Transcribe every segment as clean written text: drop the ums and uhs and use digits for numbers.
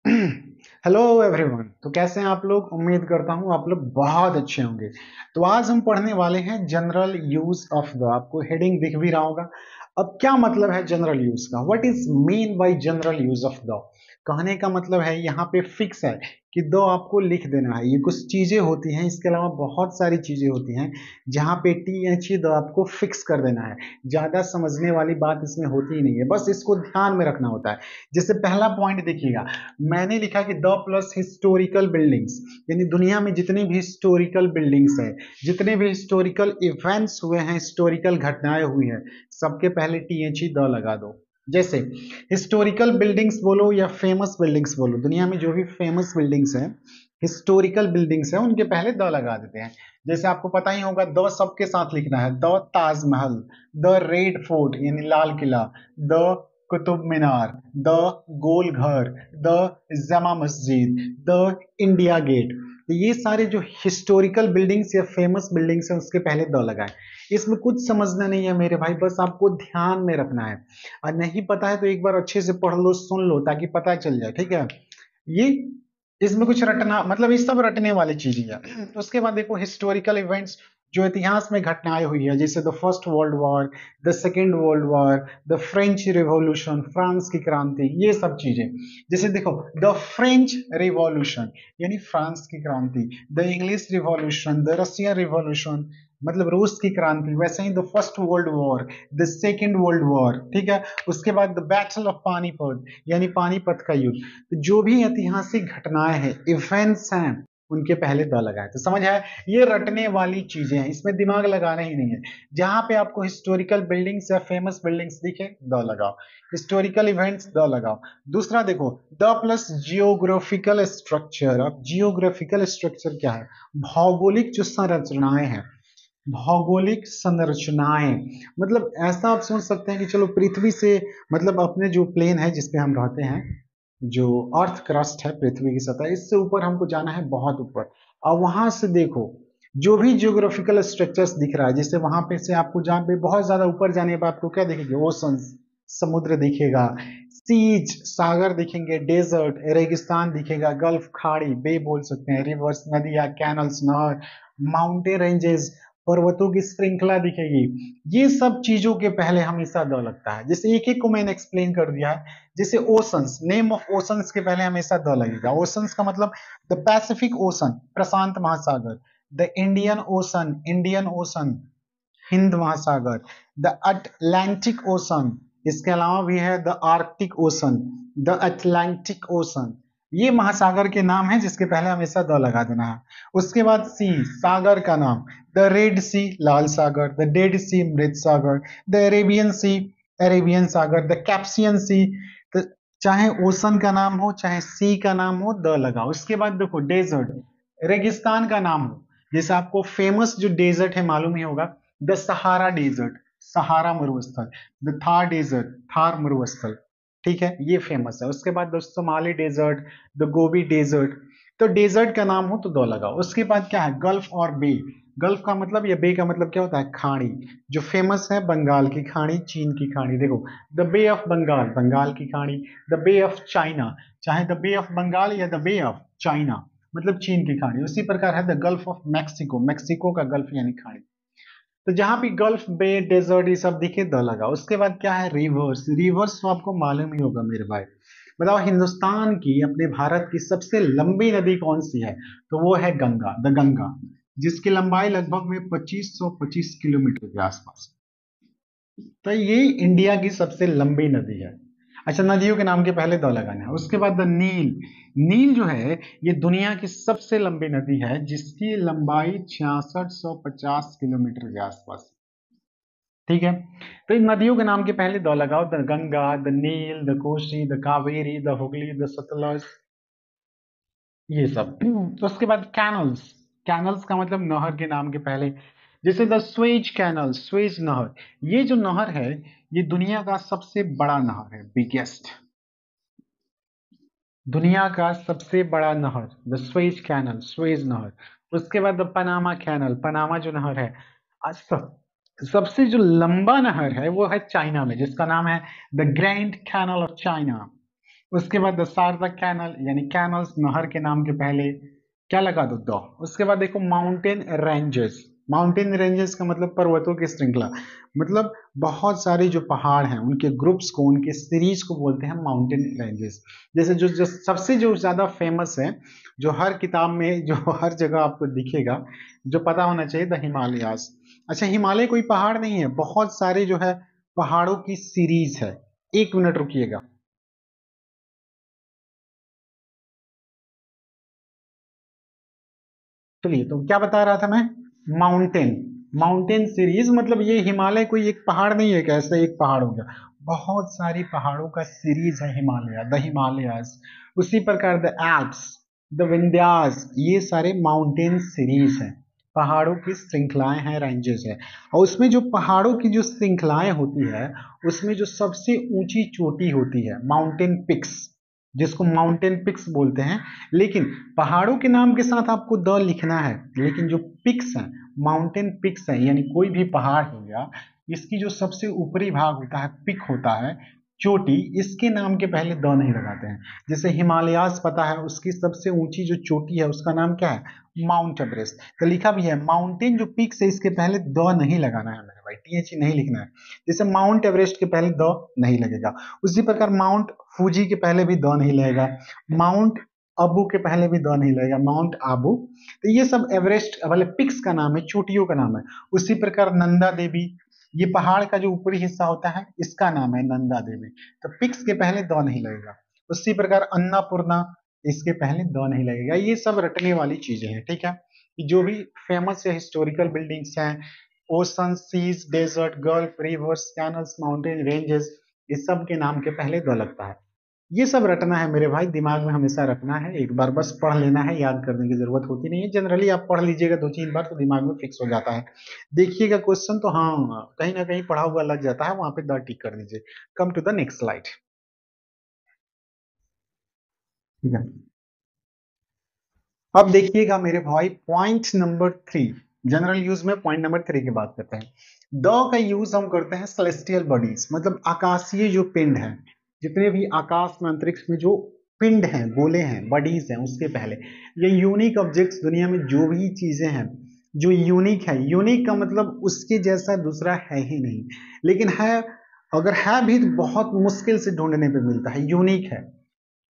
Hello everyone. तो कैसे हैं आप लोग? उम्मीद करता हूं आप लोग बहुत अच्छे होंगे। तो आज हम पढ़ने वाले हैं जनरल यूज ऑफ द। आपको हेडिंग दिख भी रहा होगा। अब क्या मतलब है जनरल यूज का? What is mean by general use of the? कहने का मतलब है यहाँ पे फिक्स है कि दो आपको लिख देना है। ये कुछ चीजें होती हैं, इसके अलावा बहुत सारी चीजें होती हैं जहाँ पे टी एच ई दो आपको फिक्स कर देना है। ज्यादा समझने वाली बात इसमें होती ही नहीं है, बस इसको ध्यान में रखना होता है। जैसे पहला पॉइंट देखिएगा, मैंने लिखा कि द प्लस हिस्टोरिकल बिल्डिंग्स, यानी दुनिया में जितनी भी हिस्टोरिकल बिल्डिंग्स है, जितने भी हिस्टोरिकल इवेंट्स हुए हैं, हिस्टोरिकल घटनाएं हुई हैं, सबके पहले टी एच ई द लगा दो। जैसे हिस्टोरिकल बिल्डिंग्स बोलो या फेमस बिल्डिंग्स बोलो, दुनिया में जो भी फेमस बिल्डिंग्स हैं, हिस्टोरिकल बिल्डिंग्स हैं, उनके पहले द लगा देते हैं। जैसे आपको पता ही होगा, द सबके साथ लिखना है। The Taj Mahal, the Red Fort यानी Lal Qila, the Qutub Minar, the Gol Ghar, the जमा मस्जिद, द इंडिया गेट। तो ये सारे जो हिस्टोरिकल बिल्डिंग्स या फेमस बिल्डिंग्स हैं, उसके पहले द लगाएं। इसमें कुछ समझना नहीं है मेरे भाई, बस आपको ध्यान में रखना है। और नहीं पता है तो एक बार अच्छे से पढ़ लो, सुन लो, ताकि पता चल जाए। ठीक है? ये इसमें कुछ रटना, मतलब ये सब रटने वाली चीजें हैं। उसके बाद देखो हिस्टोरिकल इवेंट्स, जो इतिहास में घटनाएं हुई है, जैसे the First World War, the Second World War, the French Revolution, France की क्रांति, ये सब चीजें। जैसे देखो द फ्रेंच रिवॉल्यूशन यानी फ्रांस की क्रांति, the English Revolution, the Russian Revolution मतलब रूस की क्रांति, वैसे ही the First World War, the Second World War. ठीक है? उसके बाद द बैटल ऑफ पानीपत यानी पानीपत का युद्ध। तो जो भी ऐतिहासिक घटनाएं हैं, इवेंट्स हैं, उनके पहले द लगाए। तो समझ आया? ये रटने वाली चीजें हैं, इसमें दिमाग लगाना ही नहीं है। जहां पे आपको हिस्टोरिकल बिल्डिंग्स या फेमस बिल्डिंग्स दिखे, द लगाओ। हिस्टोरिकल इवेंट्स, द लगाओ। दूसरा देखो, द प्लस जियोग्राफिकल स्ट्रक्चर। अब जियोग्राफिकल स्ट्रक्चर क्या है? भौगोलिक जो संरचनाएं हैं, भौगोलिक संरचनाएं। मतलब ऐसा आप सोच सकते हैं कि चलो पृथ्वी से, मतलब अपने जो प्लेन है जिसपे हम रहते हैं, जो अर्थ क्रस्ट है, पृथ्वी की सतह, इससे ऊपर हमको जाना है, बहुत ऊपर। और वहां से देखो जो भी जियोग्राफिकल स्ट्रक्चर्स दिख रहा है, जैसे वहां पे से आपको, जहाँ पे बहुत ज्यादा ऊपर जाने पर आपको क्या दिखेगा? ओशन, समुद्र दिखेगा, सीज, सागर दिखेंगे, डेजर्ट, रेगिस्तान दिखेगा, गल्फ, खाड़ी, बे बोल सकते हैं, रिवर्स, नदियां, कैनल्स, नहर, माउंटेन रेंजेस, पर्वतों की श्रृंखला दिखेगी। ये सब चीजों के पहले हमेशा द लगता है। जैसे एक एक को मैंने एक्सप्लेन कर दिया है। जैसे ओशंस, नेम ऑफ ओशंस के पहले हमेशा द लगेगा। ओशंस का मतलब द पैसिफिक ओशन, प्रशांत महासागर, the Indian ocean, Indian ocean, Hind महासागर, द अटलांटिक ओशन। इसके अलावा भी है the Arctic ocean, the Atlantic ocean. ये महासागर के नाम है जिसके पहले हमेशा द लगा देना है। उसके बाद सी, सागर का नाम, द रेड सी, लाल सागर, द डेड सी, मृत सागर, द अरेबियन सी, अरेबियन सागर, द कैप्सियन सी। तो चाहे ओशन का नाम हो, चाहे सी का नाम हो, द लगाओ। उसके बाद देखो डेजर्ट, रेगिस्तान का नाम हो, जैसे आपको फेमस जो डेजर्ट है मालूम ही होगा, द सहारा डेजर्ट, सहारा मरुस्थल, द थार डेजर्ट, थार मरुस्थल। ठीक है? ये फेमस है। उसके बाद दोस्तों Somali desert, the Gobi desert. तो डेजर्ट का नाम हो तो दो लगाओ। उसके बाद क्या है? गल्फ और बे। गल्फ का मतलब या बे का मतलब क्या होता है? खाड़ी। जो फेमस है, बंगाल की खाड़ी, चीन की खाड़ी। देखो the bay of Bengal, Bengal की खाड़ी, द बे ऑफ चाइना, चाहे द बे ऑफ बंगाल या द बे ऑफ चाइना, मतलब चीन की खाड़ी। उसी प्रकार है the gulf of Mexico, Mexico का गल्फ यानी खाड़ी। तो जहां भी गल्फ, बे, डेजर्ट ये सब दिखे, द लगा। उसके बाद क्या है? रिवर्स। रिवर्स तो आपको मालूम ही होगा मेरे भाई। बताओ हिंदुस्तान की, अपने भारत की सबसे लंबी नदी कौन सी है? तो वो है गंगा, द गंगा, जिसकी लंबाई लगभग में 2525 किलोमीटर के आसपास। तो ये इंडिया की सबसे लंबी नदी है। अच्छा, नदियों के नाम के पहले दो लगाना है। उसके बाद द नील। नील जो है, ये दुनिया की सबसे लंबी नदी है, जिसकी लंबाई 6650 किलोमीटर के आसपास। ठीक है? तो इन नदियों के नाम के पहले दो लगाओ, the Ganga, the Nile, the Kosi, the Kaveri, the Hooghly, the Sutlej, ये सब। तो उसके बाद कैनल्स। कैनल्स का मतलब नहर के नाम के पहले, जैसे द स्वेज कैनल, स्वेज नहर। ये जो नहर है, ये दुनिया का सबसे बड़ा नहर है, बिगेस्ट, दुनिया का सबसे बड़ा नहर, द स्वेज कैनल, स्वेज नहर। उसके बाद द पनामा कैनल, पनामा जो नहर है। आज सबसे जो लंबा नहर है वो है चाइना में, जिसका नाम है the grand canal of China. उसके बाद द सारदा कैनल, यानी कैनल्स, नहर के नाम के पहले क्या लगा दो द। उसके बाद देखो माउंटेन रेंजेस, माउंटेन रेंजेस का मतलब पर्वतों की श्रृंखला, मतलब बहुत सारे जो पहाड़ हैं उनके ग्रुप्स को, उनके सीरीज को बोलते हैं माउंटेन रेंजेस। जैसे जो सबसे जो ज्यादा फेमस है, जो हर किताब में, जो हर जगह आपको दिखेगा, जो पता होना चाहिए, द हिमालयास। अच्छा, हिमालय कोई पहाड़ नहीं है, बहुत सारे जो है पहाड़ों की सीरीज है। एक मिनट रुकिएगा। चलिए, तो क्या बता रहा था मैं, माउंटेन, माउंटेन सीरीज, मतलब ये हिमालय कोई एक पहाड़ नहीं है, कैसे एक पहाड़ हो गया, बहुत सारी पहाड़ों का सीरीज है हिमालय, द हिमालयास। उसी प्रकार द एल्प्स, द विंध्यास, ये सारे माउंटेन सीरीज हैं, पहाड़ों की श्रृंखलाएं हैं, रेंजेस है। और उसमें जो पहाड़ों की जो श्रृंखलाएं होती है, उसमें जो सबसे ऊंची चोटी होती है, माउंटेन पिक्स, जिसको माउंटेन पिक्स बोलते हैं। लेकिन पहाड़ों के नाम के साथ आपको द लिखना है, लेकिन जो पिक्स हैं, माउंटेन पिक्स हैं, यानी कोई भी पहाड़ हो गया, इसकी जो सबसे ऊपरी भाग होता है, पिक होता है, चोटी, इसके नाम के पहले द नहीं लगाते हैं। जैसे हिमालयास पता है, उसकी सबसे ऊंची जो चोटी है उसका नाम क्या है, माउंट एवरेस्ट। तो लिखा भी है माउंटेन जो पिक्स है, इसके पहले द नहीं लगाना है मेरे भाई, टीएच नहीं लिखना है। जैसे माउंट एवरेस्ट के पहले द नहीं लगेगा, उसी प्रकार माउंट फूजी के पहले भी द नहीं लगेगा, माउंट अबू के पहले भी द नहीं लगेगा, माउंट आबू। तो ये सब एवरेस्ट वाले पिक्स का नाम है, चोटियों का नाम है। उसी प्रकार नंदा देवी, ये पहाड़ का जो ऊपरी हिस्सा होता है, इसका नाम है नंदा देवी। तो पिक्स के पहले द नहीं लगेगा। उसी प्रकार अन्नपूर्णा, इसके पहले द नहीं लगेगा। ये सब रटने वाली चीजें हैं, ठीक है। जो भी फेमस या हिस्टोरिकल बिल्डिंग्स हैं, ocean, seas, desert, gulf, rivers, canals, mountain ranges, इस सब के नाम के पहले द लगता है। ये सब रटना है मेरे भाई, दिमाग में हमेशा रखना है, एक बार बस पढ़ लेना है, याद करने की जरूरत होती नहीं है। जनरली आप पढ़ लीजिएगा 2-3 बार तो दिमाग में फिक्स हो जाता है। देखिएगा क्वेश्चन तो हाँ, कहीं ना कहीं पढ़ा हुआ लग जाता है, वहां पे द टिक कर दीजिए। Come to the next slide. ठीक है, अब देखिएगा मेरे भाई, पॉइंट नंबर 3, जनरल यूज में पॉइंट नंबर 3 की बात करते हैं। द का यूज हम करते हैं सेलेस्टियल बॉडीज, मतलब आकाशीय जो पिंड है, जितने भी आकाश में, अंतरिक्ष में जो पिंड हैं, गोले हैं, बॉडीज हैं, उसके पहले ये यूनिक ऑब्जेक्ट्स, दुनिया में जो भी चीजें हैं जो यूनिक है, यूनिक का मतलब उसके जैसा दूसरा है ही नहीं, लेकिन है, अगर है भी तो बहुत मुश्किल से ढूंढने पे मिलता है, यूनिक है।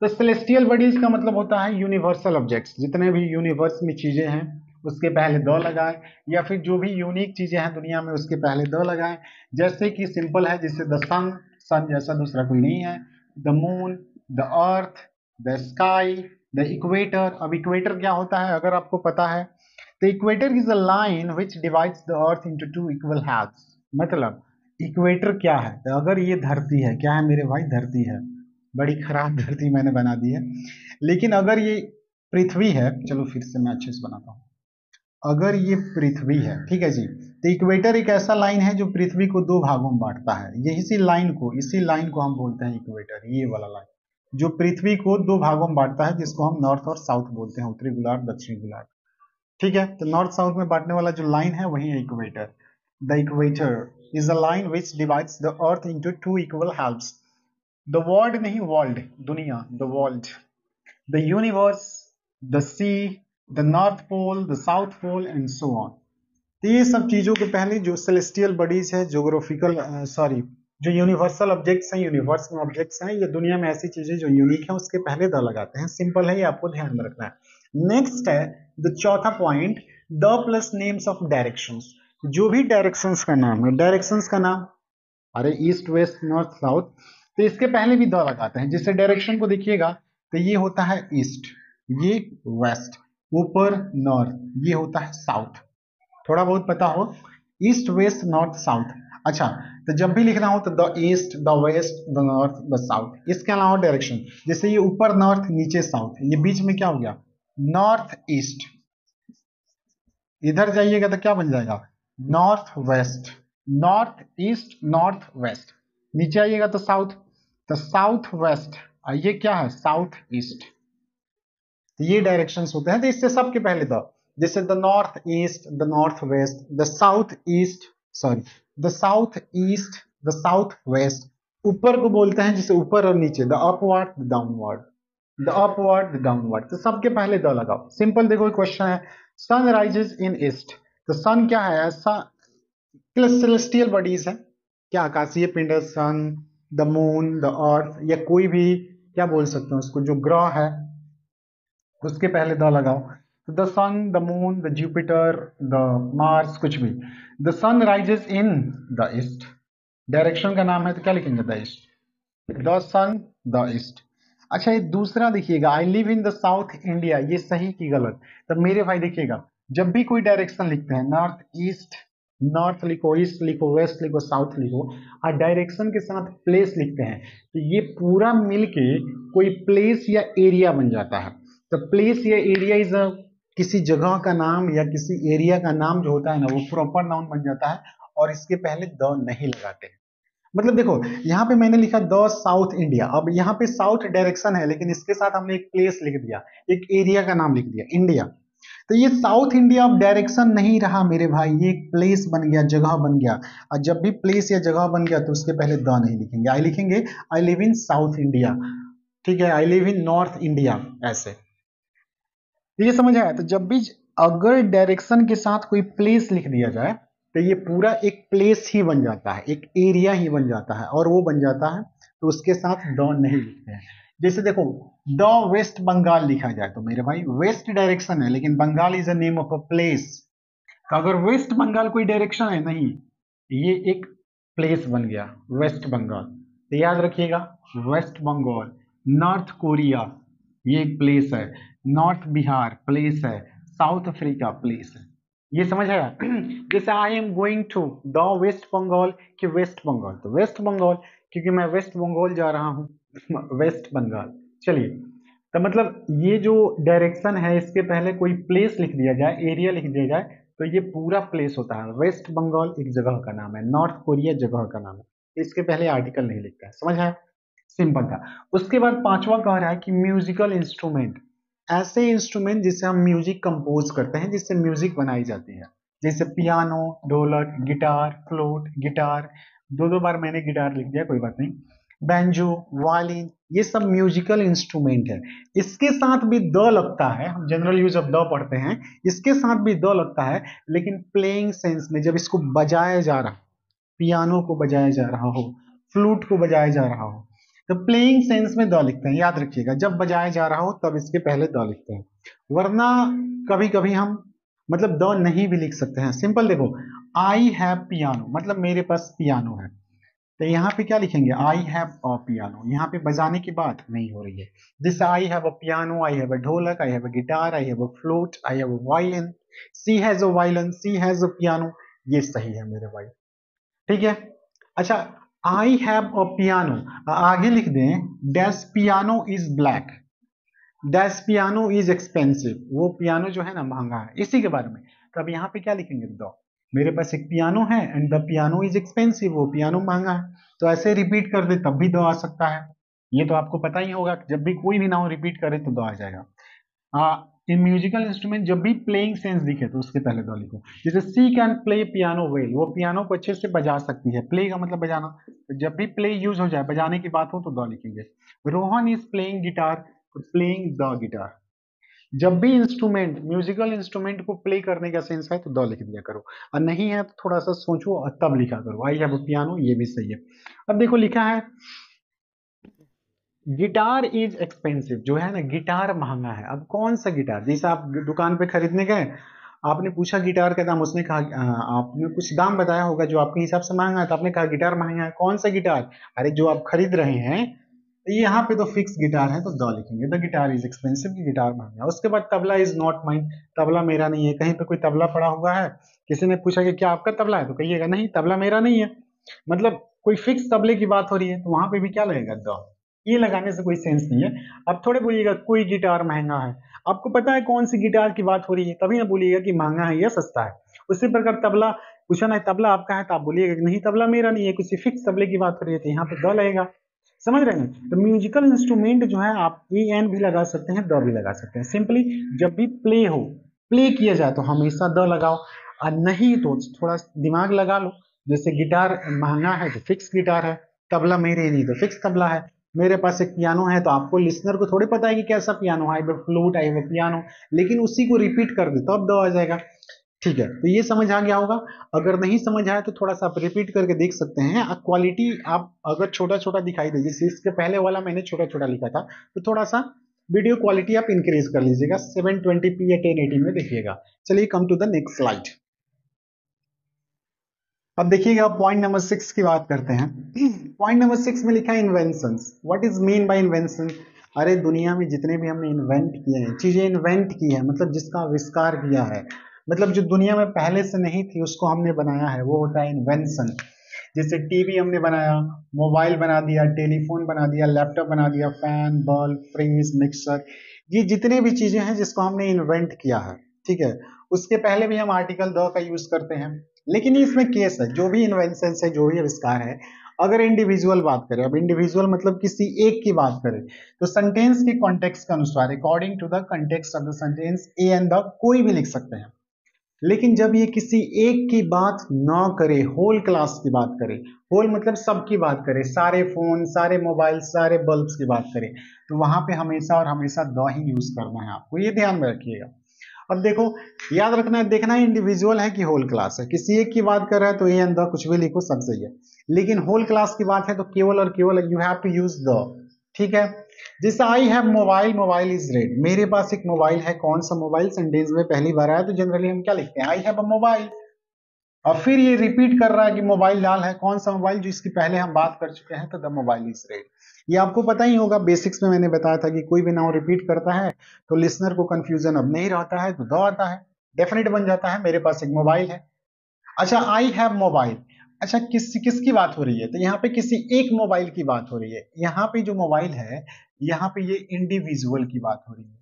तो सेलेस्टियल बॉडीज का मतलब होता है यूनिवर्सल ऑब्जेक्ट्स, जितने भी यूनिवर्स में चीजें हैं उसके पहले द लगाएं, या फिर जो भी यूनिक चीजें हैं दुनिया में उसके पहले द लगाएं। जैसे कि सिंपल है, जैसे द सन, सन जैसा दूसरा कोई नहीं है, the moon, the earth, the sky, the equator. अब इक्वेटर क्या होता है अगर आपको पता है, तो equator is a line which divides the earth into two equal halves. मतलब इक्वेटर क्या है, तो अगर ये धरती है, क्या है मेरे भाई, धरती है, बड़ी खराब धरती मैंने बना दी है, लेकिन अगर ये पृथ्वी है, चलो फिर से मैं अच्छे से बनाता हूं, अगर ये पृथ्वी है, ठीक है जी, तो इक्वेटर एक ऐसा लाइन है जो पृथ्वी को दो भागों में बांटता है। ये इसी लाइन को हम बोलते हैं इक्वेटर, ये वाला लाइन जो पृथ्वी को दो भागों में बांटता है, जिसको हम नॉर्थ और साउथ बोलते हैं, उत्तरी गोलार्ध, दक्षिणी गोलार्ध। ठीक है, तो नॉर्थ साउथ में बांटने वाला जो लाइन है वही है equator. The equator is a line which divides the earth into two equal halves. The world नहीं, वर्ल्ड, दुनिया, the world, the universe, the sea, the North Pole, the South Pole and so on. तो ये सब चीजों के पहले जो celestial bodies है, जोग्राफिकल सॉरी, जो यूनिवर्सल ऑब्जेक्ट्स हैं, यूनिवर्स में ऑब्जेक्ट्स हैं, ये दुनिया में ऐसी चीजें जो यूनिक है उसके पहले द लगाते हैं। सिंपल है, ये आपको ध्यान में रखना है। नेक्स्ट है द चौथा point, the plus names of directions. जो भी डायरेक्शंस का नाम है, डायरेक्शंस का नाम, अरे ईस्ट, वेस्ट, नॉर्थ, साउथ, तो इसके पहले भी द लगाते हैं। जैसे डायरेक्शन को देखिएगा, तो ये होता है ईस्ट, ये वेस्ट, ऊपर नॉर्थ, ये होता है साउथ। थोड़ा बहुत पता हो, ईस्ट, वेस्ट, नॉर्थ, साउथ। अच्छा, तो जब भी लिखना हो तो the east, the west, the north, the south. इसके अलावा डायरेक्शन, जैसे ये ऊपर नॉर्थ, नीचे साउथ, ये बीच में क्या हो गया, नॉर्थ ईस्ट। इधर जाइएगा तो क्या बन जाएगा, north west, north east, north west. नीचे आइएगा तो साउथ, तो साउथ वेस्ट, ये क्या है, साउथ ईस्ट। तो ये डायरेक्शंस होते हैं, तो इससे सबके पहले द, जैसे the north east, the north west, the south east, sorry, the south east, the south west, ऊपर को बोलते हैं जिसे ऊपर और नीचे, the upward the downward, the upward the downward. तो सबके पहले द लगाओ। सिंपल देखो क्वेश्चन है, सन राइजेस इन ईस्ट। तो सन क्या है? ऐसा सेलेस्टियल बॉडीज है क्या, आकाशीय पिंड, सन, द मून, द अर्थ, या कोई भी क्या बोल सकते हैं उसको, जो ग्रह है उसके पहले द लगाओ। तो the sun, the moon, the Jupiter, the Mars, कुछ भी। The sun rises in the east, direction का नाम है, तो क्या लिखेंगे? The east, the sun, the east. अच्छा ये दूसरा देखिएगा, I live in the south India, ये सही की गलत? तो मेरे भाई देखिएगा, जब भी कोई डायरेक्शन लिखते हैं, नॉर्थ ईस्ट, नॉर्थ लिखो, ईस्ट लिखो, वेस्ट लिखो, साउथ लिखो, और डायरेक्शन के साथ प्लेस लिखते हैं, तो ये पूरा मिलके कोई प्लेस या एरिया बन जाता है। तो प्लेस या एरिया इज किसी जगह का नाम या किसी एरिया का नाम जो होता है ना, वो प्रॉपर नाउन बन जाता है, और इसके पहले द नहीं लगाते हैं। मतलब देखो यहाँ पे मैंने लिखा द साउथ इंडिया, अब यहाँ पे साउथ डायरेक्शन है, लेकिन इसके साथ हमने एक प्लेस लिख दिया, एक एरिया का नाम लिख दिया इंडिया। तो ये साउथ इंडिया अब डायरेक्शन नहीं रहा मेरे भाई, ये एक प्लेस बन गया, जगह बन गया। और जब भी प्लेस या जगह बन गया तो उसके पहले द नहीं लिखेंगे, आई लिखेंगे आई लिव इन साउथ इंडिया, ठीक है, आई लिव इन नॉर्थ इंडिया, ऐसे। ये समझ आया? तो जब भी अगर डायरेक्शन के साथ कोई प्लेस लिख दिया जाए, तो ये पूरा एक प्लेस ही बन जाता है, एक एरिया ही बन जाता है, और वो बन जाता है, तो उसके साथ द नहीं लिखते हैं। जैसे देखो, द वेस्ट बंगाल लिखा जाए, तो मेरे भाई वेस्ट डायरेक्शन है, लेकिन Bengal is a name of a place. तो अगर वेस्ट बंगाल कोई डायरेक्शन है नहीं, ये एक प्लेस बन गया वेस्ट बंगाल। तो याद रखिएगा, वेस्ट बंगाल, नॉर्थ कोरिया ये एक प्लेस है, नॉर्थ बिहार प्लेस है, साउथ अफ्रीका प्लेस है। ये समझ आया? जैसे I am going to the West Bengal, कि वेस्ट बंगाल, तो वेस्ट बंगाल क्योंकि मैं वेस्ट बंगाल जा रहा हूँ, वेस्ट बंगाल। चलिए, तो मतलब ये जो डायरेक्शन है, इसके पहले कोई प्लेस लिख दिया जाए, एरिया लिख दिया जाए, तो ये पूरा प्लेस होता है। वेस्ट बंगाल एक जगह का नाम है, नॉर्थ कोरिया जगह का नाम है, इसके पहले आर्टिकल नहीं लिखता है। समझ आया? सिंपल था। उसके बाद पांचवा कह रहा है कि म्यूजिकल इंस्ट्रूमेंट, ऐसे इंस्ट्रूमेंट जिससे हम म्यूजिक कंपोज करते हैं, जिससे म्यूजिक बनाई जाती है, जैसे पियानो, ढोलक, गिटार, फ्लूट, गिटार, दो दो बार मैंने गिटार लिख दिया, कोई बात नहीं, बैंजो, वायलिन, ये सब म्यूजिकल इंस्ट्रूमेंट है। इसके साथ भी द लगता है, हम जनरल यूज ऑफ द पढ़ते हैं, इसके साथ भी द लगता है, लेकिन प्लेइंग सेंस में, जब इसको बजाया जा रहा, पियानो को बजाया जा रहा हो, फ्लूट को बजाया जा रहा हो, तो प्लेइंग सेंस में द लिखते हैं। याद रखिएगा, जब बजाया जा रहा हो तब इसके पहले द लिखते हैं, वरना कभी कभी हम मतलब द नहीं भी लिख सकते हैं। सिंपल देखो, आई हैव पियानो, मतलब मेरे पास पियानो है, तो यहाँ पे क्या लिखेंगे? आई हैव अ पियानो, यहाँ पे बजाने की बात नहीं हो रही है। जैसे I have a piano, I have a dholak, I have a guitar, I have a flute, I have a violin, she has a violin, she has a piano, ये सही है मेरे भाई, ठीक है। अच्छा, आई हैव अ पियानो, आगे लिख दें dash piano is black, dash piano is expensive, वो पियानो जो है ना महंगा है, इसी के बारे में। तो अब यहाँ पे क्या लिखेंगे? दो, मेरे पास एक पियानो है and the piano is expensive, वो पियानो महंगा है। तो ऐसे रिपीट कर दे तब भी दो आ सकता है, ये तो आपको पता ही होगा, जब भी कोई भी नाउन रिपीट करे तो दो आ जाएगा। इन म्यूजिकल इंस्ट्रूमेंट जब भी प्लेइंग सेंस दिखे तो उसके पहले दो लिखो। जैसे सी कैन प्ले पियानो वेल, वो पियानो को अच्छे से बजा सकती है, प्ले का मतलब बजाना, तो जब भी प्ले यूज हो जाए, बजाने की बात हो, तो दो लिखेंगे। Rohan is playing guitar, playing the guitar. जब भी इंस्ट्रूमेंट, म्यूजिकल इंस्ट्रूमेंट को प्ले करने का सेंस है तो द लिख दिया करो, और नहीं है तो थोड़ा सा सोचो और तब लिखा करो। आई हैव अ पियानो, ये भी सही है। अब देखो लिखा है गिटार इज एक्सपेंसिव, जो है ना गिटार महंगा है। अब कौन सा गिटार? जैसे आप दुकान पे खरीदने गए, आपने पूछा गिटार का दाम, उसने कहा आपने कुछ दाम बताया होगा जो आपके हिसाब से महंगा है, तो आपने कहा गिटार महंगा है। कौन सा गिटार? अरे जो आप खरीद रहे हैं, तो यहाँ पे तो फिक्स गिटार है, तो द लिखेंगे, द गिटार इज एक्सपेंसिव, की गिटार महंगा है। उसके बाद tabla is not mine, tabla मेरा नहीं है। कहीं पे कोई तबला पड़ा हुआ है, किसी ने पूछा कि क्या आपका तबला है, तो कहिएगा नहीं तबला मेरा नहीं है, मतलब कोई फिक्स तबले की बात हो रही है, तो वहां पे भी क्या लगेगा? द। ये लगाने से कोई सेंस नहीं है। अब थोड़े बोलिएगा कोई गिटार महंगा है, आपको पता है कौन सी गिटार की बात हो रही है, तभी ना बोलिएगा कि महंगा है या सस्ता है। उसी प्रकार तबला, पूछा ना तबला आपका है, तो आप बोलिएगा कि नहीं तबला मेरा नहीं है, किसी फिक्स तबले की बात हो रही है, तो यहाँ पे द लगेगा। समझ रहे हैं? तो म्यूजिकल इंस्ट्रूमेंट जो है, आप ई एन भी लगा सकते हैं, द भी लगा सकते हैं। सिंपली जब भी प्ले हो, प्ले किया जाए, तो हमेशा द लगाओ, और नहीं तो थोड़ा दिमाग लगा लो। जैसे गिटार महंगा है तो फिक्स गिटार है, तबला मेरे नहीं तो फिक्स तबला है। मेरे पास एक पियानो है, तो आपको लिसनर को थोड़ी पता है कि कैसा पियानो है, फ्लूट है, पियानो, लेकिन उसी को रिपीट कर दे तो अब दो आ जाएगा। ठीक है, तो ये समझ आ गया होगा। अगर नहीं समझ आया तो थोड़ा सा आप रिपीट करके देख सकते हैं। क्वालिटी आप अगर छोटा छोटा दिखाई दे, जैसे इसके पहले वाला मैंने छोटा छोटा लिखा था, तो थोड़ा सा वीडियो क्वालिटी आप इंक्रीज कर लीजिएगा, 720p या 1080 में देखिएगा। चलिए come to the next slide. अब देखिएगा पॉइंट नंबर 6 की बात करते हैं। पॉइंट नंबर 6 में लिखा है inventions. What is mean by invention? अरे दुनिया में जितने भी हमने इन्वेंट किए हैं, चीजें इन्वेंट की है, मतलब जिसका आविष्कार किया है, मतलब जो दुनिया में पहले से नहीं थी उसको हमने बनाया है, वो होता है इन्वेंशन। जैसे टीवी हमने बनाया, मोबाइल बना दिया, टेलीफोन बना दिया, लैपटॉप बना दिया, फैन, बल्ब, फ्रिज, मिक्सर, ये जितने भी चीजें हैं जिसको हमने इन्वेंट किया है, ठीक है। उसके पहले भी हम आर्टिकल द का यूज करते हैं, लेकिन इसमें केस है, जो भी इन्वेंशन है, जो भी आविष्कार है, अगर इंडिविजुअल बात करें, अब इंडिविजुअल मतलब किसी एक की बात करें, तो सेंटेंस के कॉन्टेक्स्ट के अनुसार, according to the context of the sentence, a and the कोई भी लिख सकते हैं। लेकिन जब ये किसी एक की बात ना करे, होल क्लास की बात करे, होल मतलब सबकी बात करे, सारे फोन, सारे मोबाइल, सारे बल्ब्स की बात करे, तो वहां पे हमेशा और हमेशा द ही यूज करना है, आपको ये ध्यान में रखिएगा। अब देखो, याद रखना है, देखना है इंडिविजुअल है कि होल क्लास है। किसी एक की बात कर रहा है तो ए एंड द कुछ भी लिखो, सब सही है, लेकिन होल क्लास की बात है तो केवल और केवल you have to use the. ठीक है, जैसे I have mobile, mobile is red, मेरे पास एक मोबाइल है, कौन सा मोबाइल सेंटेंस में पहली बार आया तो जनरली हम क्या लिखते हैं, आई हैव अ मोबाइल। और फिर ये रिपीट कर रहा है कि मोबाइल लाल है, कौन सा मोबाइल, जो इसकी पहले हम बात कर चुके हैं, तो द मोबाइल इज रेड। ये आपको पता ही होगा, बेसिक्स में मैंने बताया था कि कोई भी नाउन रिपीट करता है तो लिसनर को कंफ्यूजन अब नहीं रहता है, तो द आता है, डेफिनेट बन जाता है, मेरे पास एक मोबाइल है। अच्छा, आई हैव मोबाइल, अच्छा किसकी बात हो रही है, तो यहाँ पे किसी एक मोबाइल की बात हो रही है। यहाँ पे जो मोबाइल है, यहाँ पे ये इंडिविजुअल की बात हो रही है।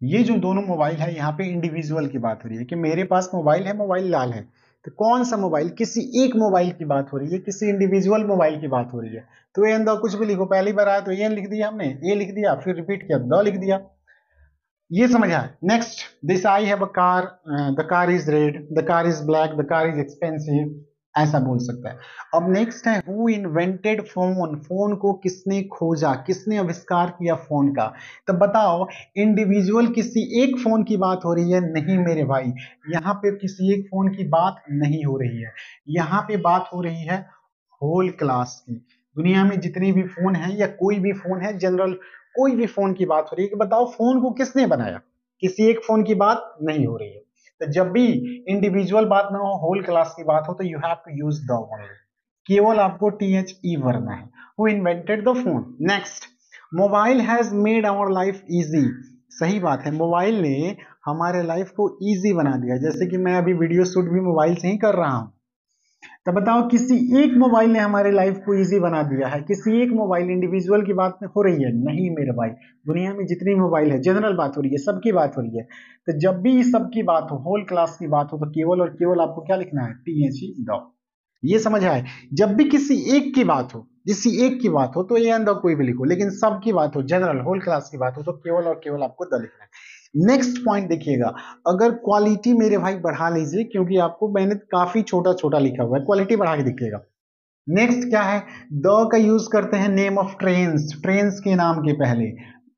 ये जो दोनों मोबाइल है, यहाँ पे इंडिविजुअल की बात हो रही है कि मेरे पास मोबाइल है, मोबाइल लाल है, तो कौन सा मोबाइल, किसी एक मोबाइल की बात हो रही है, किसी इंडिविजुअल मोबाइल की बात हो रही है। तो ए द कुछ भी लिखो, पहली बार आया तो ए लिख दिया हमने, ए लिख दिया, फिर रिपीट किया द लिख दिया। ये समझ आया। Next, this I have a car, the car is red, the car is black, the car is expensive, ऐसा बोल सकता है। अब नेक्स्ट है, हु इन्वेंटेड फोन, फोन को किसने खोजा, किसने आविष्कार किया फोन का। तो बताओ, इंडिविजुअल किसी एक फोन की बात हो रही है? नहीं मेरे भाई, यहाँ पे किसी एक फोन की बात नहीं हो रही है, यहाँ पे बात हो रही है होल क्लास की। दुनिया में जितने भी फोन हैं, या कोई भी फोन है, जनरल कोई भी फोन की बात हो रही है, कि बताओ फोन को किसने बनाया, किसी एक फोन की बात नहीं हो रही है। तो जब भी इंडिविजुअल बात ना हो, होल क्लास की बात हो, तो you have to use the only, केवल आपको THE भरना है। Who invented the phone. Next, mobile has made our life easy. सही बात है, मोबाइल ने हमारे लाइफ को इजी बना दिया, जैसे कि मैं अभी वीडियो शूट भी मोबाइल से ही कर रहा हूं। तो बताओ, किसी एक मोबाइल ने हमारे लाइफ को इजी बना दिया है, किसी एक मोबाइल, इंडिविजुअल की बात हो रही है? नहीं मेरे भाई, दुनिया में जितनी मोबाइल है, जनरल बात हो रही है, सबकी बात हो रही है। तो जब भी सबकी बात हो, होल क्लास की बात हो, तो केवल और केवल आपको क्या लिखना है, THE द। ये समझ आए। जब भी किसी एक की बात हो, किसी एक की बात हो, तो ए एंड द कोई भी लिखो, लेकिन सबकी बात हो, जनरल होल क्लास की बात हो, तो केवल और केवल आपको द लिखना है। नेक्स्ट पॉइंट देखिएगा, अगर क्वालिटी मेरे भाई बढ़ा लीजिए, क्योंकि आपको मैंने काफी छोटा छोटा लिखा हुआ है, क्वालिटी बढ़ा के दिखिएगा। नेक्स्ट क्या है, द का यूज करते हैं नेम ऑफ ट्रेन्स, ट्रेन्स के नाम के पहले,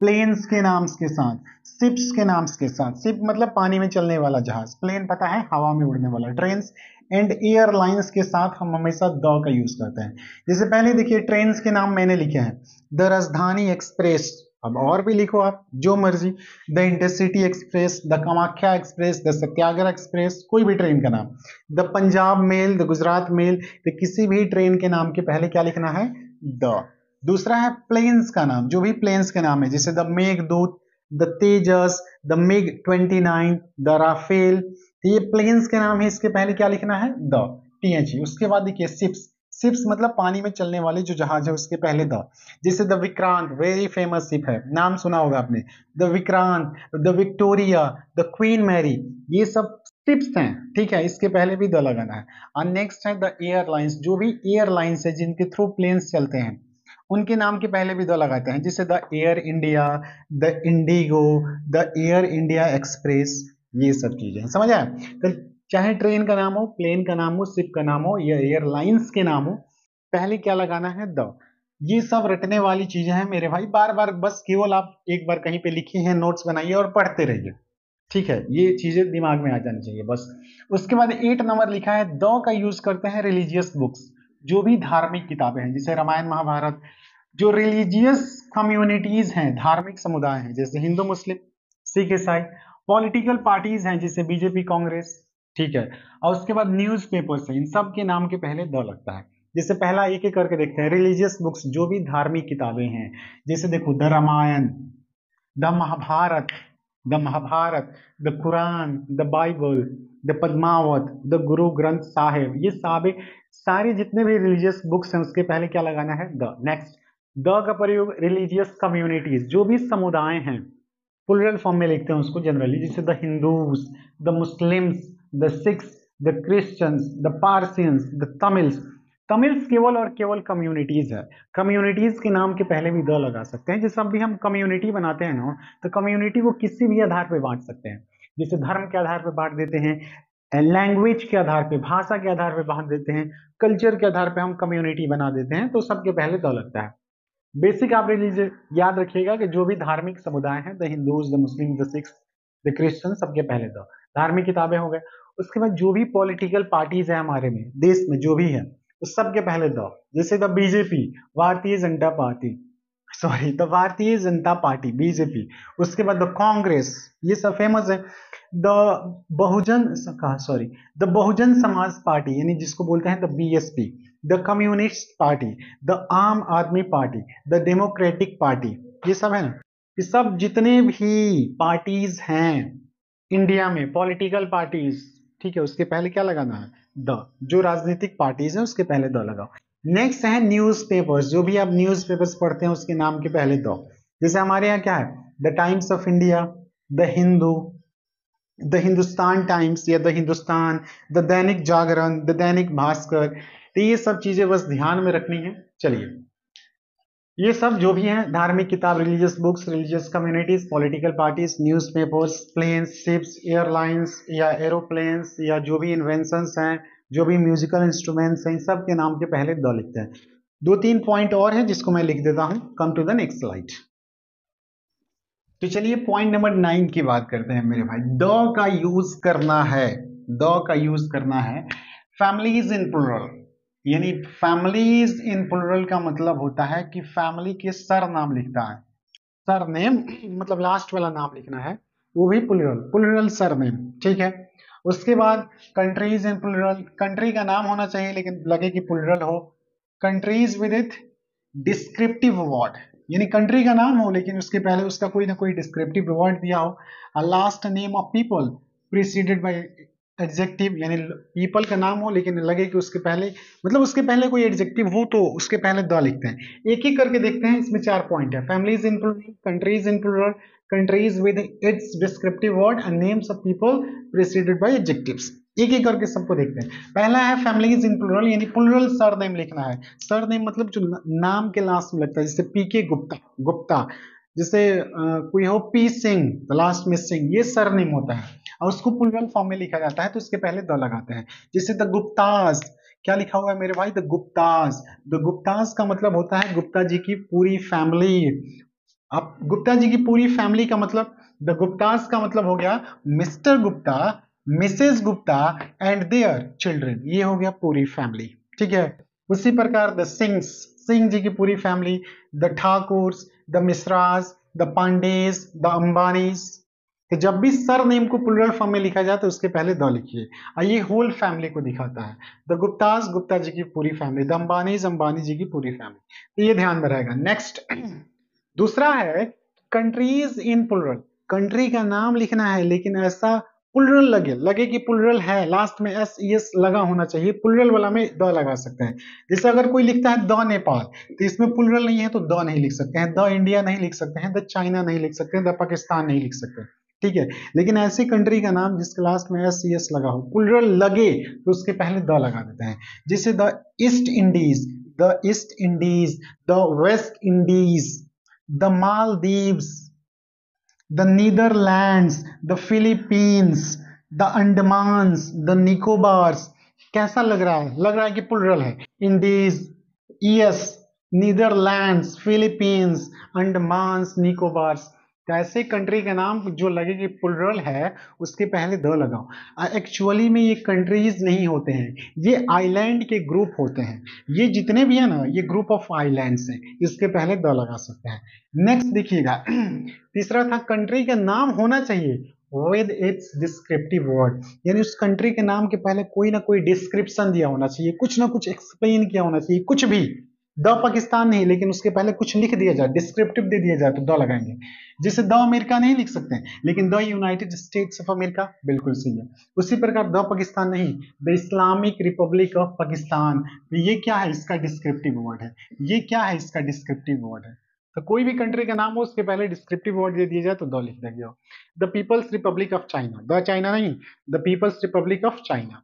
प्लेन्स के नाम के साथ, शिप्स के नाम के साथ, शिप मतलब पानी में चलने वाला जहाज, प्लेन पता है हवा में उड़ने वाला, ट्रेन्स एंड एयरलाइंस के साथ हम हमेशा द का यूज करते हैं। जैसे पहले देखिए, ट्रेन्स के नाम मैंने लिखे हैं, द राजधानी एक्सप्रेस, अब और भी लिखो आप जो मर्जी, the intercity express, the Kamakhya express, the Satyagraha express, कोई भी ट्रेन का नाम, the Punjab mail, the Gujarat mail, तो किसी भी ट्रेन के नाम के पहले क्या लिखना है, द। दूसरा है प्लेन्स का नाम, जो भी प्लेन्स के नाम है, जैसे the Meghdoot, the Tejas, the MiG 29, the Rafale, तो ये प्लेन्स के नाम है, इसके पहले क्या लिखना है, द, THE। उसके बाद देखिए शिप्स, शिप्स मतलब पानी में चलने वाले जो जहाज है, उसके पहले द। जैसे the Vikrant, very famous ship है, नाम सुना होगा आपने, the Vikrant, the Victoria, the Queen Mary, ये सब शिप्स हैं, ठीक है, इसके पहले भी द लगाना है। और नेक्स्ट है द एयरलाइंस, जो भी एयरलाइंस है जिनके थ्रू प्लेन्स चलते हैं, उनके नाम के पहले भी द लगाते हैं, जैसे the air India, the Indigo, the air India express, ये सब चीजें समझ आए। तो चाहे ट्रेन का नाम हो, प्लेन का नाम हो, शिप का नाम हो, या एयरलाइंस के नाम हो, पहले क्या लगाना है, द। ये सब रटने वाली चीजें हैं मेरे भाई, बार बार बस केवल आप एक बार कहीं पे लिखी है, नोट्स बनाइए और पढ़ते रहिए, ठीक है। ये चीजें दिमाग में आ जानी चाहिए बस। उसके बाद 8 नंबर लिखा है, द का यूज करते हैं रिलीजियस बुक्स, जो भी धार्मिक किताबें हैं, जैसे रामायण महाभारत। जो रिलीजियस कम्युनिटीज हैं, धार्मिक समुदाय हैं, जैसे हिंदू मुस्लिम सिख ईसाई। पॉलिटिकल पार्टीज हैं, जैसे बीजेपी कांग्रेस, ठीक है। और उसके बाद न्यूज पेपर्स हैं, इन सब के नाम के पहले द लगता है। जैसे पहला एक एक करके देखते हैं, रिलीजियस बुक्स जो भी धार्मिक किताबें हैं, जैसे देखो the Ramayan, the Mahabharat, the Quran, the Bible, the Padmavat, the Guru Granth Sahib, ये सारे जितने भी रिलीजियस बुक्स हैं उसके पहले क्या लगाना है, द। नेक्स्ट, द का प्रयोग रिलीजियस कम्युनिटीज, जो भी समुदाय हैं, प्लूरल फॉर्म में लिखते हैं उसको जनरली, जैसे the Hindus, the Muslims, the Sikhs, the Christians, the Parsians, the Tamils. Tamils केवल और केवल कम्युनिटीज है, कम्युनिटीज के नाम के पहले भी द लगा सकते हैं। जैसे अभी हम कम्युनिटी बनाते हैं ना, तो कम्युनिटी को किसी भी आधार पर बांट सकते हैं, जैसे धर्म के आधार पर बांट देते हैं, लैंग्वेज के आधार पे, भाषा के आधार पे बांट देते हैं, कल्चर के आधार पे हम कम्युनिटी बना देते हैं, तो सबके पहले द लगता है। बेसिक आप रिलीजन याद रखिएगा कि जो भी धार्मिक समुदाय हैं, the Hindus, the Muslim, the Sikhs, the Christian, सबके पहले द। धार्मिक किताबें हो गए। उसके बाद जो भी पॉलिटिकल पार्टीज है हमारे में, देश में जो भी है, तो सबके पहले द। जैसे the BJP, Bharatiya Janata party, sorry the Bharatiya Janata party, BJP. उसके बाद द कांग्रेस, ये सब फेमस है। The Bahujan, sorry, the Bahujan Samaj party, यानी जिसको बोलते हैं the BSP. The communist party, the आम आदमी पार्टी, द डेमोक्रेटिक पार्टी, ये सब है ना। ये सब जितने भी पार्टीज हैं इंडिया में, पॉलिटिकल पार्टीज, ठीक है, उसके पहले क्या लगाना है, द। जो राजनीतिक पार्टीज है उसके पहले द लगाओ। नेक्स्ट है न्यूज पेपर्स, जो भी आप न्यूज पेपर्स पढ़ते हैं उसके नाम के पहले द। जैसे हमारे यहाँ क्या है, the times of India, the Hindu, the Hindustan times या the Hindustan, the Dainik Jagran, the Dainik Bhaskar. तो ये सब चीजें बस ध्यान में रखनी है। चलिए, ये सब जो भी हैं, धार्मिक किताब, religious books, religious communities, political parties, newspapers, planes, ships, airlines या एरोप्लेन्स, या जो भी इन्वेंशंस हैं, जो भी म्यूजिकल इंस्ट्रूमेंट्स हैं, इन सब के नाम के पहले द लिखते हैं। 2-3 पॉइंट और है जिसको मैं लिख देता हूं। Come to the next slide. तो चलिए पॉइंट नंबर 9 की बात करते हैं मेरे भाई। द का यूज करना है, द का यूज करना है फैमिलीज इन प्लूरल, यानी फैमिलीज इन प्लूरल का मतलब होता है कि फैमिली के सर नाम लिखता है, सर नेम, मतलब लास्ट वाला नाम लिखना है, वो भी प्लूरल, प्लूरल सर नेम, ठीक है। उसके बाद कंट्रीज इन प्लूरल, कंट्री का नाम होना चाहिए लेकिन लगे कि प्लूरल हो। Countries with it descriptive word, यानी कंट्री का नाम हो लेकिन उसके पहले उसका कोई ना कोई डिस्क्रिप्टिव वर्ड दिया हो। Last name of people preceded by adjective, यानी पीपल का नाम हो लेकिन लगे कि उसके पहले, मतलब उसके पहले कोई एडजेक्टिव हो तो उसके पहले द लिखते हैं। एक एक करके देखते हैं, इसमें 4 पॉइंट है। Families in plural, countries in plural, countries with its descriptive word and names of people preceded by adjectives. एक एक करके सबको देखते हैं। पहला है फैमिलीज इन प्लूरल, यानी प्लूरल सरनेम लिखना है। सरनेम मतलब जो नाम के लास्ट में लगता है, जैसे पी के गुप्ता, गुप्ता, जैसे कोई हो पी सिंह, तो लास्ट में सिंह, ये सरनेम होता है और उसको प्लूरल फॉर्म में लिखा जाता है तो उसके पहले द लगाते हैं। जैसे द गुप्तास, क्या लिखा हुआ है मेरे भाई, द गुप्तास। द गुप्तास का मतलब होता है गुप्ता जी की पूरी फैमिली। अब गुप्ता जी की पूरी फैमिली का मतलब, द गुप्तास का मतलब हो गया mister Gupta, Mrs Gupta and their children, ये हो गया पूरी फैमिली, ठीक है। उसी प्रकार द सिंग्स, सिंह जी की पूरी family, the Thakurs, the Mishras, the Pandeys, the Ambanis. तो जब भी सर नेम को प्लूरल फॉर्म में लिखा जाए तो उसके पहले द लिखिए, और ये होल फैमिली को दिखाता है। द गुप्तास, गुप्ता जी की पूरी फैमिली, द अंबानीज, अंबानी जी की पूरी फैमिली। तो ये ध्यान में रहेगा। नेक्स्ट दूसरा है कंट्रीज इन प्लूरल, कंट्री का नाम लिखना है लेकिन ऐसा प्लूरल लगे कि प्लूरल है, लास्ट में एस एस लगा होना चाहिए, प्लूरल वाला में द लगा सकते हैं। जैसे अगर कोई लिखता है द नेपाल, तो इसमें प्लूरल नहीं है तो द नहीं लिख सकते हैं, द इंडिया नहीं लिख सकते हैं, द चाइना नहीं लिख सकते हैं, द पाकिस्तान नहीं लिख सकते, ठीक है। लेकिन ऐसी कंट्री का नाम जिसके लास्ट में एस एस लगा हो, प्लूरल लगे तो उसके पहले द लगा देते हैं। जैसे the east Indies, the east Indies, the West Indies, the Maldives, the Netherlands, the Philippines, the Andamans, the Nicobars। कैसा लग रहा है? लग रहा है कि प्लूरल है। Indies, E S, Netherlands, Philippines, Andamans, Nicobars. तो ऐसे कंट्री का नाम जो लगे कि प्लुरल है उसके पहले द लगाओ। एक्चुअली में ये कंट्रीज नहीं होते हैं, ये आइलैंड के ग्रुप होते हैं। ये जितने भी है ना, ये ग्रुप ऑफ आइलैंड्स हैं, इसके पहले द लगा सकते हैं। नेक्स्ट देखिएगा, तीसरा था कंट्री का नाम होना चाहिए विद इट्स डिस्क्रिप्टिव वर्ड, यानी उस कंट्री के नाम के पहले कोई ना कोई डिस्क्रिप्शन दिया होना चाहिए, कुछ ना कुछ एक्सप्लेन किया होना चाहिए, कुछ भी। द पाकिस्तान नहीं, लेकिन उसके पहले कुछ लिख दिया जाए, डिस्क्रिप्टिव दे दिया जाए तो द लगाएंगे। जैसे द अमेरिका नहीं लिख सकते हैं, लेकिन the United states of America बिल्कुल सही है। उसी प्रकार द पाकिस्तान नहीं, the Islamic Republic of Pakistan, तो ये क्या है, इसका डिस्क्रिप्टिव वर्ड है। ये क्या है, इसका डिस्क्रिप्टिव वर्ड है। तो कोई भी कंट्री का नाम हो उसके पहले डिस्क्रिप्टिव वर्ड दे दिया जाए तो द लिख देंगे। The People's Republic of China, the China नहीं, the People's Republic of China.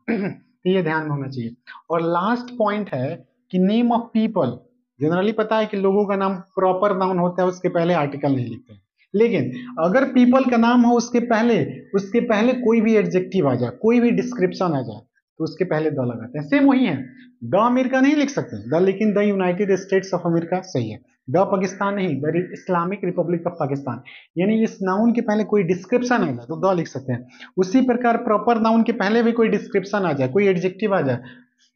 ये ध्यान में होना चाहिए। और लास्ट पॉइंट है कि नेम ऑफ पीपल, जनरली पता है कि लोगों का नाम प्रॉपर नाउन होता है, उसके पहले आर्टिकल नहीं लिखते, लेकिन अगर पीपल का नाम हो उसके पहले कोई भी एडजेक्टिव आ जाए, कोई भी डिस्क्रिप्शन आ जाए, तो उसके पहले द लगाते हैं। सेम वही है, द अमेरिका नहीं लिख सकते द, लेकिन the United states of America सही है। द पाकिस्तान नहीं, the Islamic Republic of Pakistan, यानी इस नाउन के पहले कोई डिस्क्रिप्शन आ जाए तो द लिख सकते हैं। उसी प्रकार प्रॉपर नाउन के पहले भी कोई डिस्क्रिप्शन आ जाए, कोई एडजेक्टिव आ जाए,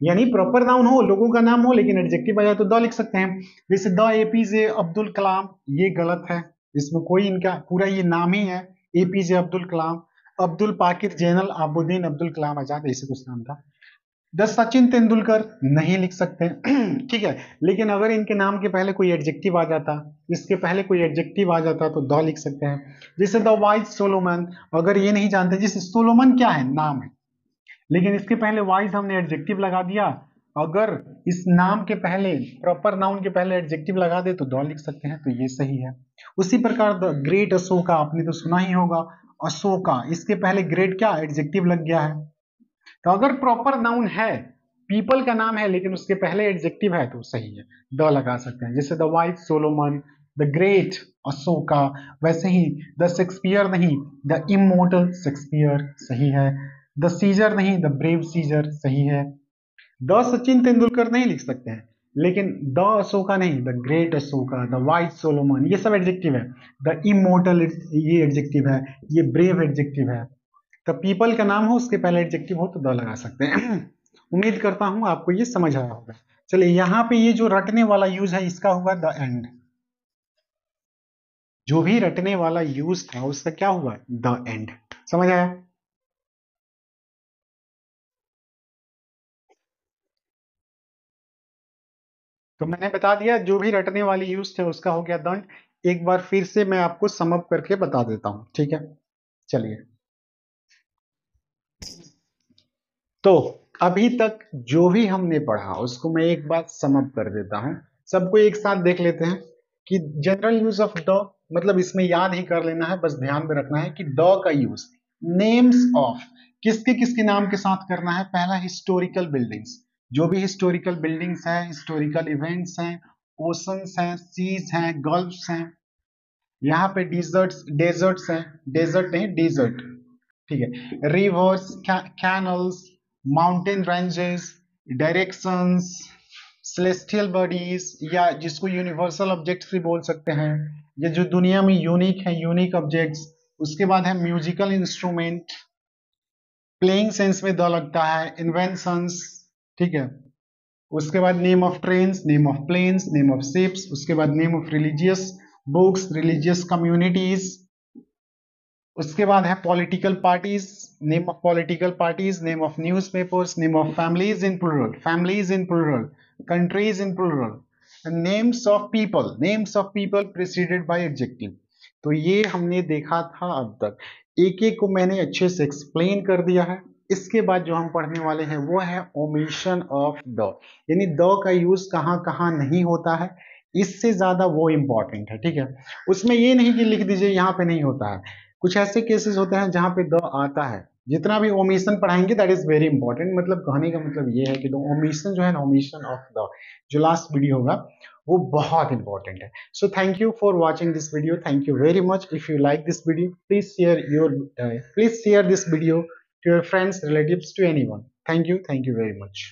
यानी प्रॉपर नाउन हो, लोगों का नाम हो, लेकिन एडजेक्टिव आ जाए तो द लिख सकते हैं। जैसे द एपीजे अब्दुल कलाम, ये गलत है, इसमें कोई इनका पूरा ये नाम ही है एपीजे अब्दुल कलाम। अब्दुल पाकिर जैनल आबुद्दीन अब्दुल कलाम आजाद, ऐसे कुछ नाम था। द सचिन तेंदुलकर नहीं लिख सकते। ठीक है, लेकिन अगर इनके नाम के पहले कोई एडजेक्टिव आ जाता, इसके पहले कोई एडजेक्टिव आ जाता तो द लिख सकते हैं। जैसे द वाइज सोलोमन, अगर ये नहीं जानते, जैसे सोलोमन क्या है, नाम है, लेकिन इसके पहले वाइज हमने एडजेक्टिव लगा दिया, अगर इस नाम के पहले प्रॉपर नाउन के पहले एडजेक्टिव लगा दे तो द लिख सकते हैं, तो ये सही है। उसी प्रकार द ग्रेट अशोका, आपने तो सुना ही होगा, अशोका, इसके पहले ग्रेट क्या एडजेक्टिव लग गया है। तो अगर प्रॉपर नाउन है, पीपल का नाम है, लेकिन उसके पहले एडजेक्टिव है तो सही है, द लगा सकते हैं। जैसे the wise Solomon, the great Ashoka. वैसे ही द शेक्सपियर नहीं, द इमोर्टल शेक्सपियर सही है। द सीजर नहीं, द ब्रेव सीजर सही है। द सचिन तेंदुलकर नहीं लिख सकते हैं, लेकिन द अशोका नहीं, the great Ashoka, the wise Solomon, ये सब एडजेक्टिव है। द इमोर्टल ये एडजेक्टिव है, ये ब्रेव एडजेक्टिव है। तो पीपल का नाम हो उसके पहले एडजेक्टिव हो तो द लगा सकते हैं। उम्मीद करता हूं आपको ये समझ आया होगा। चलिए, यहाँ पे ये जो रटने वाला यूज है इसका हुआ द एंड, जो भी रटने वाला यूज था उसका क्या हुआ, द एंड। समझ आया। तो मैंने बता दिया, जो भी रटने वाली यूज थे उसका हो गया दंड। एक बार फिर से मैं आपको समअप करके बता देता हूं, ठीक है। चलिए, तो अभी तक जो भी हमने पढ़ा उसको मैं एक बार समअप कर देता हूं, सबको एक साथ देख लेते हैं। कि जनरल यूज ऑफ द, मतलब इसमें याद ही कर लेना है, बस ध्यान में रखना है कि द का यूज नेम्स ऑफ, किसके किसके नाम के साथ करना है। पहला, हिस्टोरिकल बिल्डिंग्स, जो भी हिस्टोरिकल बिल्डिंग्स हैं, हिस्टोरिकल इवेंट्स हैं, ओशंस हैं, सीज हैं, गल्फ्स हैं, यहाँ पे डेजर्ट्स हैं, डेजर्ट नहीं डेजर्ट, ठीक है, reverse, canals, mountain ranges, directions, celestial bodies, या जिसको यूनिवर्सल ऑब्जेक्ट्स भी बोल सकते हैं, ये जो दुनिया में यूनिक है, यूनिक ऑब्जेक्ट्स। उसके बाद है म्यूजिकल इंस्ट्रूमेंट, प्लेइंग सेंस में द लगता है, इन्वेंशंस, ठीक है। उसके बाद name of trains, name of planes, name of ships. उसके बाद name of religious books, religious communities. उसके बाद है political parties, name of political parties, name of newspapers, name of families in plural, countries in plural, names of people preceded by adjective. तो ये हमने देखा था अब तक, एक एक को मैंने अच्छे से एक्सप्लेन कर दिया है। इसके बाद जो हम पढ़ने वाले हैं वो है ओमिशन ऑफ द, यानी द का यूज कहाँ कहाँ नहीं होता है, इससे ज्यादा वो इंपॉर्टेंट है, ठीक है। उसमें ये नहीं कि लिख दीजिए यहाँ पे नहीं होता है, कुछ ऐसे केसेस होते हैं जहां पे द आता है। जितना भी ओमिशन पढ़ाएंगे दैट इज वेरी इंपॉर्टेंट, मतलब कहने का मतलब ये है कि ओमिशन जो है ना, ओमिशन ऑफ द, जो लास्ट वीडियो होगा वो बहुत इंपॉर्टेंट है। So thank you for watching this video, thank you very much. If you like this video please share this video to your friends, relatives, to anyone. Thank you very much.